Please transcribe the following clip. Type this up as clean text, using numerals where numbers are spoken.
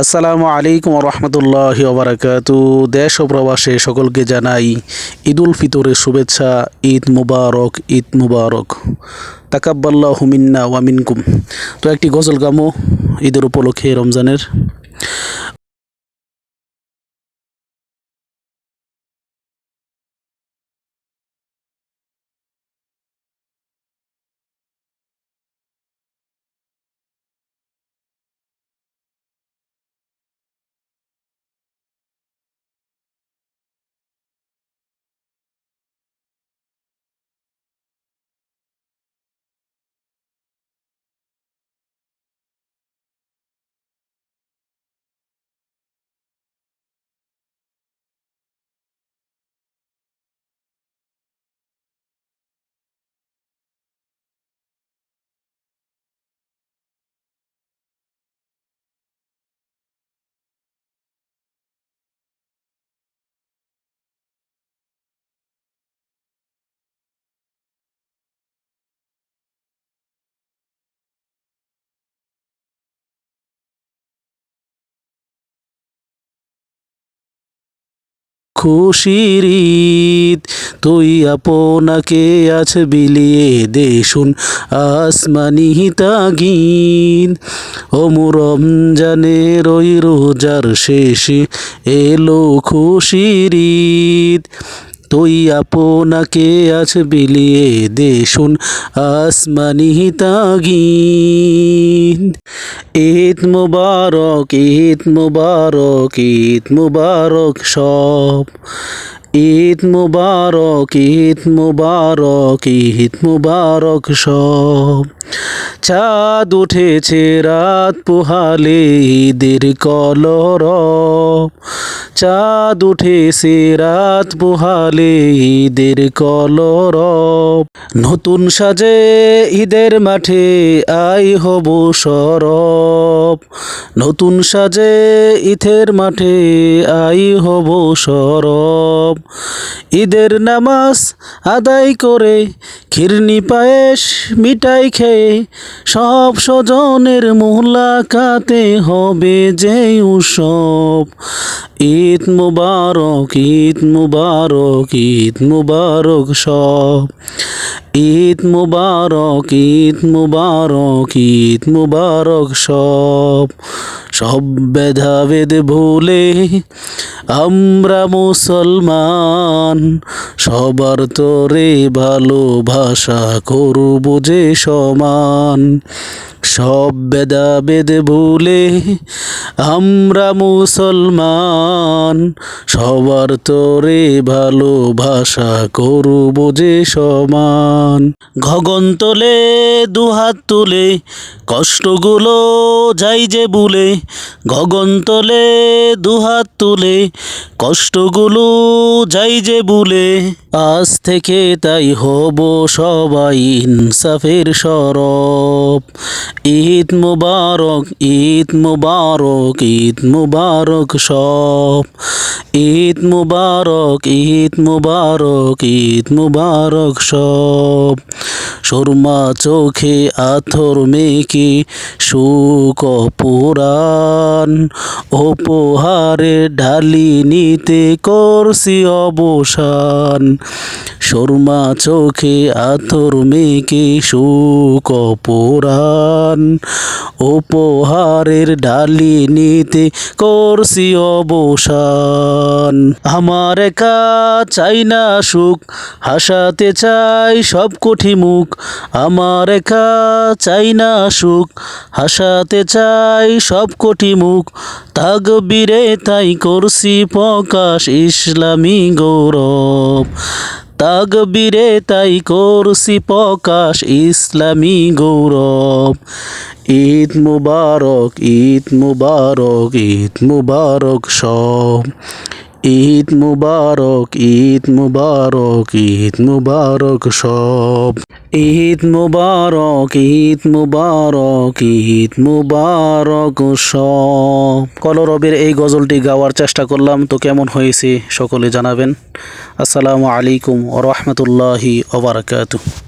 আসসালামু আলাইকুম রহমতুল্লাহি ওবারাকাতু। দেশ ও প্রবাসে সকলকে জানাই ঈদুল ফিতরের শুভেচ্ছা। ঈদ মুবারক, ঈদ মুবারক। তাকাব্বাল্লাহু মিন্না ওয়া মিনকুম। তো একটি গজল গামো ঈদের উপলক্ষে রমজানের। খুশির ঈদ তুই আপনাকে আজ বিলিয়ে দেশুন আসমানি তাগিদ। ও রমজানের ওই রোজার শেষে এলো খুশির ঈদ তুই আপনাকে আজ বিলিয়ে দেশুন আসমানি তাগিদ। ঈদ মুবারক, ঈদ মুবারক, ঈদ মুবারক সব। ঈদ মুবারক, ঈদ মুবারক, ঈদ মুবারক সব। চাঁদ উঠেছে রাত পোহালে ঈদের কলরব। চাঁদ উঠেছে রাত পোহালে ঈদের কলরব। নতুন সাজে ঈদের মাঠে আই হব সরব। নতুন সাজে ঈদের মাঠে আই হব সরব। ঈদের নামাজ আদায় করে খিরনি পায়েস মিঠাই খেয়ে সব স্বজনের মুলাকাতে হবে যে উৎসব। ঈদ মুবারক, ঈদ মুবারক, ঈদ মুবারক সব। ঈদ মুবারক, ঈদ মুবারক, ঈদ মুবারক সব। সব ভেদাভেদ ভুলে আমরা মুসলমান, সবার তরে ভালোবাসা করব যে সমান। সব ভেদাভেদ ভুলে আমরা মুসলমান, সবার তরে ভালোবাসা করব যে সমান। গগন তোলে দুহাত তুলে কষ্টগুলো যাই যে ভুলে। গগন তোলে দুহাত তুলে কষ্টগুলো যাই যে ভুলে। আজ থেকে তাই হব সবাই ইনসাফের সরব। ঈদ মুবারক, ঈদ মুবারক, ঈদ মুবারক সব। ঈদ মুবারক, ঈদ মুবারক, ঈদ মুবারক সব। সুরমা চোখে আথর মেখে সুখ পুরাণ উপহারে ঢালি নিতে করছি অবসান। সুরমা চোখে আথর মেখে সুখ পুরাণ উপহারের ডালি নিতে করছি অবসান। আমার একা চাই না সুখ, হাসাতে চাই সব কোটি মুখ। আমার একা চাই না সুখ, হাসাতে চাই সব কোটি মুখ। তাকবীরে তাই করছি প্রকাশ ইসলামী গৌরব। তাকবীরে তাই করছি প্রকাশ ইসলামী গৌরব। ঈদ মুবারক, ঈদ মুবারক, ঈদ মুবারক সব। ঈদ মুবারক, ঈদ মুবারক, ঈদ মুবারক সব। ঈদ মুবারক, ঈদ মুবারক, ঈদ মুবারক সব। কলরবের এই গজলটি গাওয়ার চেষ্টা করলাম, তো কেমন হয়েছে সকলে জানাবেন। আসসালামু আলাইকুম ওয়া রাহমাতুল্লাহি ওয়া বারাকাতুহু।